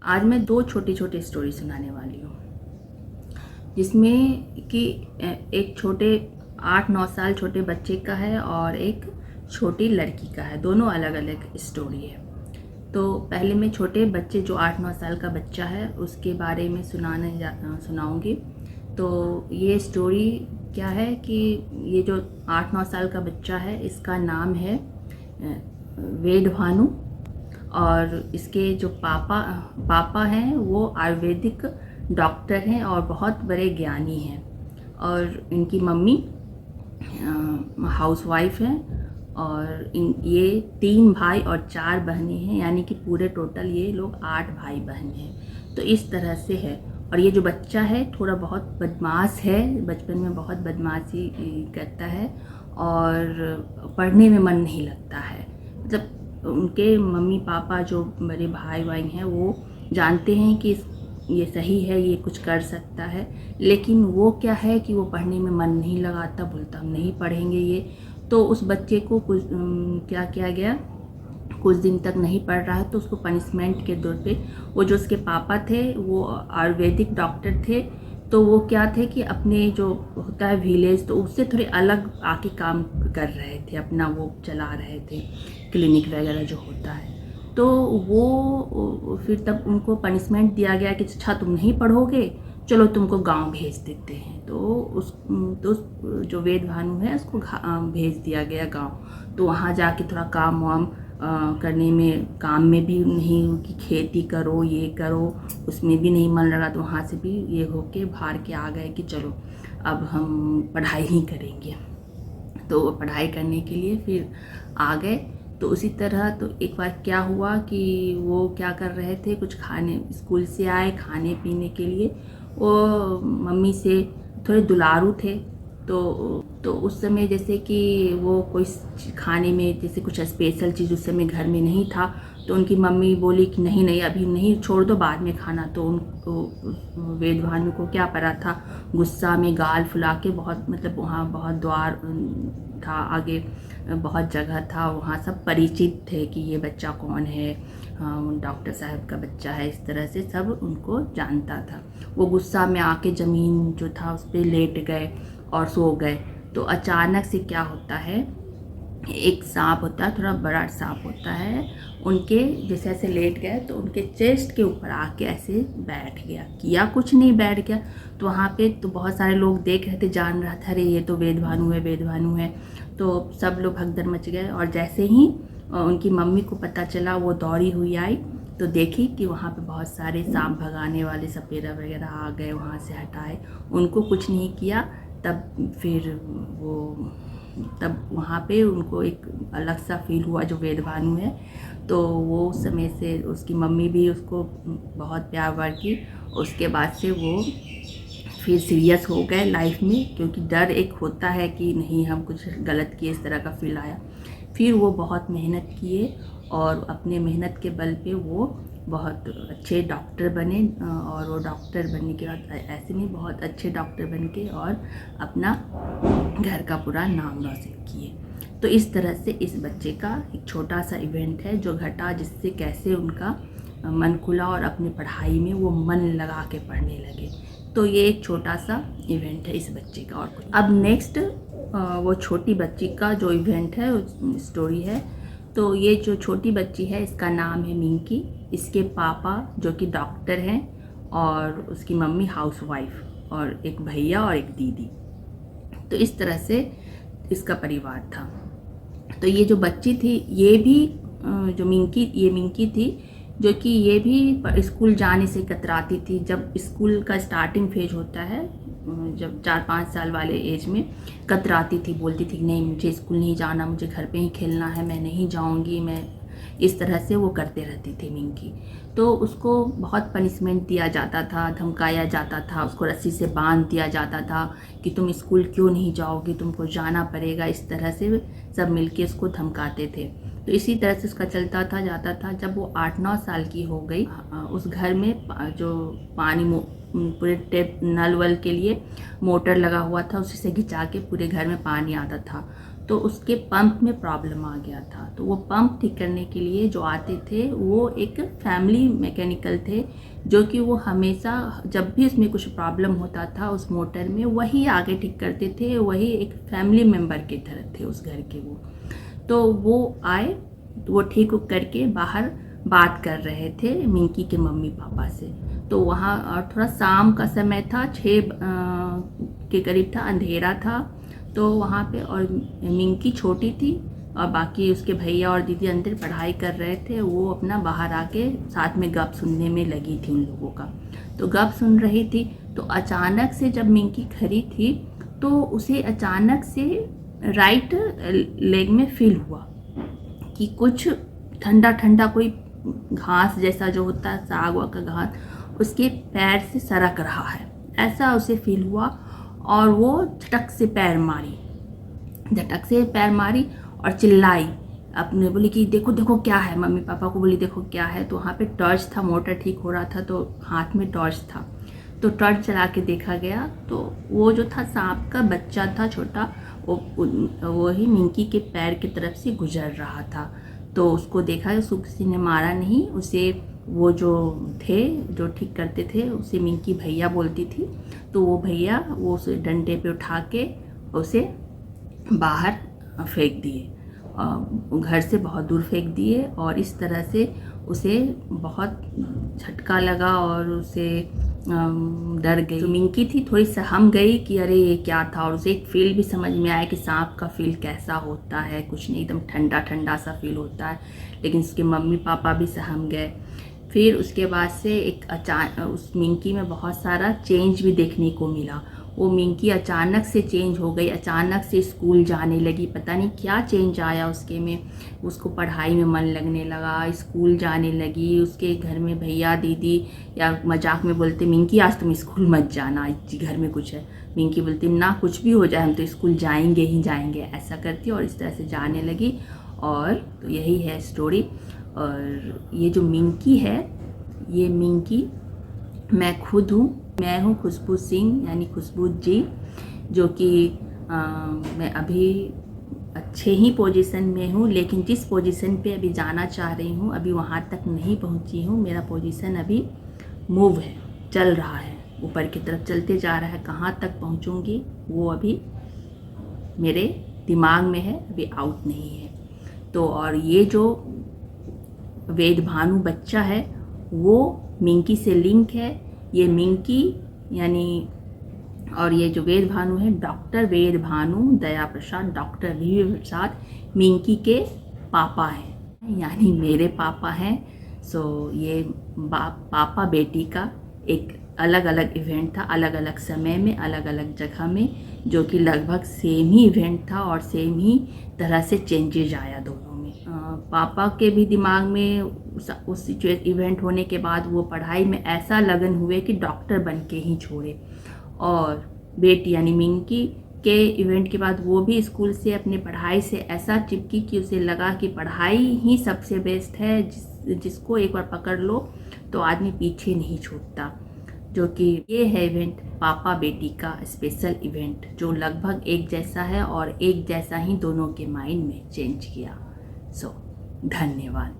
आज मैं दो छोटी छोटी स्टोरी सुनाने वाली हूँ, जिसमें कि एक छोटे 8-9 साल छोटे बच्चे का है और एक छोटी लड़की का है। दोनों अलग अलग स्टोरी है। तो पहले मैं छोटे बच्चे जो 8-9 साल का बच्चा है उसके बारे में सुनाऊंगी। तो ये स्टोरी क्या है कि ये जो 8-9 साल का बच्चा है इसका नाम है वेद भानु, और इसके जो पापा हैं वो आयुर्वेदिक डॉक्टर हैं और बहुत बड़े ज्ञानी हैं, और इनकी मम्मी हाउसवाइफ हैं, और ये 3 भाई और 4 बहनें हैं, यानी कि पूरे टोटल ये लोग 8 भाई बहन हैं। तो इस तरह से है। और ये जो बच्चा है थोड़ा बहुत बदमाश है, बचपन में बहुत बदमाशी करता है और पढ़ने में मन नहीं लगता है। मतलब उनके मम्मी पापा जो बड़े भाई हैं वो जानते हैं कि ये सही है, ये कुछ कर सकता है, लेकिन वो क्या है कि वो पढ़ने में मन नहीं लगाता, बोलता हम नहीं पढ़ेंगे ये। तो उस बच्चे को कुछ क्या किया गया, कुछ दिन तक नहीं पढ़ रहा है तो उसको पनिशमेंट के तौर पे वो जो उसके पापा थे वो आयुर्वेदिक डॉक्टर थे, तो वो क्या थे कि अपने जो होता है विलेज तो उससे थोड़े अलग आके काम कर रहे थे, अपना वो चला रहे थे, क्लिनिक वगैरह जो होता है। तो वो फिर तब उनको पनिशमेंट दिया गया कि अच्छा तुम नहीं पढ़ोगे, चलो तुमको गांव भेज देते हैं। तो जो वेद भानु है उसको भेज दिया गया गांव। तो वहाँ जाके थोड़ा काम वाम करने में, काम में भी नहीं कि खेती करो ये करो, उसमें भी नहीं मन लगा। तो वहाँ से भी ये होके बाहर के आ गए कि चलो अब हम पढ़ाई ही करेंगे। तो पढ़ाई करने के लिए फिर आ गए। तो उसी तरह तो एक बार क्या हुआ कि वो क्या कर रहे थे, कुछ खाने, स्कूल से आए खाने पीने के लिए, वो मम्मी से थोड़े दुलारू थे। तो उस समय जैसे कि वो कोई खाने में जैसे कुछ स्पेशल चीज़ उस समय घर में नहीं था, तो उनकी मम्मी बोली कि नहीं नहीं अभी नहीं, छोड़ दो बाद में खाना। तो उनको वेद भानु को क्या पड़ा था, गुस्सा में गाल फुला के बहुत, मतलब वहाँ बहुत द्वार था, आगे बहुत जगह था, वहाँ सब परिचित थे कि ये बच्चा कौन है, डॉक्टर साहब का बच्चा है, इस तरह से सब उनको जानता था। वो गुस्सा में आके ज़मीन जो था उस पर लेट गए और सो गए। तो अचानक से क्या होता है, एक सांप होता है, थोड़ा बड़ा सांप होता है, उनके जैसे ऐसे लेट गए तो उनके चेस्ट के ऊपर आके ऐसे बैठ गया, किया कुछ नहीं, बैठ गया। तो वहाँ पे तो बहुत सारे लोग देख रहे थे, जान रहा था अरे ये तो वेद भानु है, वेद भानु है। तो सब लोग भगदड़ मच गए, और जैसे ही उनकी मम्मी को पता चला वो दौड़ी हुई आई, तो देखी कि वहाँ पे बहुत सारे सांप भगाने वाले सपेरा वगैरह आ गए, वहाँ से हटाए, उनको कुछ नहीं किया। तब फिर तब वहाँ पे उनको एक अलग सा फील हुआ जो वेद भानु है। तो वो उस समय से उसकी मम्मी भी उसको बहुत प्यार व्यार की। उसके बाद से वो फिर सीरियस हो गए लाइफ में, क्योंकि डर एक होता है कि नहीं हम कुछ गलत किए, इस तरह का फील आया। फिर वो बहुत मेहनत किए और अपने मेहनत के बल पे वो बहुत अच्छे डॉक्टर बने, और वो डॉक्टर बनने के बाद ऐसे नहीं, बहुत अच्छे डॉक्टर बन के और अपना घर का पूरा नाम रोशन किए। तो इस तरह से इस बच्चे का एक छोटा सा इवेंट है जो घटा, जिससे कैसे उनका मन खुला और अपनी पढ़ाई में वो मन लगा के पढ़ने लगे। तो ये एक छोटा सा इवेंट है इस बच्चे का। और कुछ अब नेक्स्ट वो छोटी बच्ची का जो इवेंट है, स्टोरी है। तो ये जो छोटी बच्ची है इसका नाम है मिंकी। इसके पापा जो कि डॉक्टर हैं और उसकी मम्मी हाउसवाइफ, और एक भैया और एक दीदी। तो इस तरह से इसका परिवार था। तो ये जो बच्ची थी ये भी जो मिंकी थी, जो कि ये भी स्कूल जाने से कतराती थी। जब स्कूल का स्टार्टिंग फेज होता है, जब 4-5 साल वाले एज में कतराती थी, बोलती थी नहीं मुझे स्कूल नहीं जाना, मुझे घर पे ही खेलना है, मैं नहीं जाऊंगी, मैं इस तरह से वो करते रहती थी मिंकी। तो उसको बहुत पनिशमेंट दिया जाता था, धमकाया जाता था, उसको रस्सी से बांध दिया जाता था कि तुम स्कूल क्यों नहीं जाओगी, तुमको जाना पड़ेगा, इस तरह से सब मिलके उसको धमकाते थे। तो इसी तरह से उसका चलता था जाता था। जब वो 8-9 साल की हो गई, उस घर में जो पानी पूरे टेप नल वल के लिए मोटर लगा हुआ था, उसी से घिंचा के पूरे घर में पानी आता था। तो उसके पंप में प्रॉब्लम आ गया था। तो वो पंप ठीक करने के लिए जो आते थे वो एक फैमिली मैकेनिकल थे, जो कि वो हमेशा जब भी उसमें कुछ प्रॉब्लम होता था उस मोटर में, वही आगे ठीक करते थे, वही एक फैमिली मेम्बर की तरह थे उस घर के वो। तो वो आए, तो वो ठीक करके बाहर बात कर रहे थे मिंकी के मम्मी पापा से। तो वहाँ और थोड़ा शाम का समय था, 6 के करीब था, अंधेरा था। तो वहाँ पे और मिंकी छोटी थी और बाकी उसके भैया और दीदी अंदर पढ़ाई कर रहे थे, वो अपना बाहर आके साथ में गप सुनने में लगी थी उन लोगों का। तो गप सुन रही थी, तो अचानक से जब मिंकी खड़ी थी तो उसे अचानक से राइट लेग में फील हुआ कि कुछ ठंडा ठंडा कोई घास जैसा जो होता है साग वाग का घास, उसके पैर से सरक रहा है, ऐसा उसे फील हुआ। और वो झटक से पैर मारी और चिल्लाई अपने, बोली कि देखो देखो क्या है, मम्मी पापा को बोली देखो क्या है। तो वहाँ पे टॉर्च था, मोटर ठीक हो रहा था तो हाथ में टॉर्च था, तो टॉर्च चला के देखा गया तो वो जो था सांप का बच्चा था छोटा, वो ही मिंकी के पैर की तरफ से गुजर रहा था। तो उसको देखा, उसको किसी ने मारा नहीं, उसे वो जो थे जो ठीक करते थे उसे मिंकी भैया बोलती थी। तो वो भैया वो उसे डंडे पे उठा के उसे बाहर फेंक दिए, घर से बहुत दूर फेंक दिए। और इस तरह से उसे बहुत झटका लगा और उसे डर गई। तो मिंकी थी थोड़ी सहम गई कि अरे ये क्या था, और उसे एक फील भी समझ में आया कि सांप का फील कैसा होता है, कुछ नहीं एकदम ठंडा ठंडा सा फील होता है। लेकिन उसके मम्मी पापा भी सहम गए। फिर उसके बाद से एक उस मिंकी में बहुत सारा चेंज भी देखने को मिला। वो मिंकी अचानक से चेंज हो गई, अचानक से स्कूल जाने लगी, पता नहीं क्या चेंज आया उसके में। उसको पढ़ाई में मन लगने लगा, स्कूल जाने लगी। उसके घर में भैया दीदी या मजाक में बोलते मिंकी आज तुम स्कूल मत जाना, घर में कुछ है। मिंकी बोलती ना कुछ भी हो जाए हम तो स्कूल जाएंगे ही जाएंगे, ऐसा करती और इस तरह से जाने लगी। और तो यही है स्टोरी। और ये जो मिंकी है, ये मिंकी मैं खुद हूँ। मैं हूँ खुशबू सिंह यानी खुशबू जी, जो कि मैं अभी अच्छे ही पोजीशन में हूँ, लेकिन जिस पोजीशन पे अभी जाना चाह रही हूँ अभी वहाँ तक नहीं पहुँची हूँ। मेरा पोजीशन अभी मूव है, चल रहा है, ऊपर की तरफ चलते जा रहा है। कहाँ तक पहुँचूँगी वो अभी मेरे दिमाग में है, अभी आउट नहीं है। तो और ये जो वेद भानु बच्चा है वो मिंकी से लिंक है। ये मिंकी यानी, और ये जो वेद भानु है डॉक्टर वेद भानु दया प्रसाद, डॉक्टर वी प्रसाद मिंकी के पापा हैं, यानी मेरे पापा हैं। सो ये पापा बेटी का एक अलग अलग इवेंट था, अलग अलग समय में, अलग अलग जगह में, जो कि लगभग सेम ही इवेंट था और सेम ही तरह से चेंजेज आया दोनों में। पापा के भी दिमाग में उस इवेंट होने के बाद वो पढ़ाई में ऐसा लगन हुए कि डॉक्टर बन के ही छोड़े। और बेटी यानी मिंकी के इवेंट के बाद वो भी स्कूल से अपने पढ़ाई से ऐसा चिपकी कि उसे लगा कि पढ़ाई ही सबसे बेस्ट है, जिसको एक बार पकड़ लो तो आदमी पीछे नहीं छूटता। जो कि ये है इवेंट पापा बेटी का स्पेशल इवेंट, जो लगभग एक जैसा है और एक जैसा ही दोनों के माइंड में चेंज किया। सो धन्यवाद।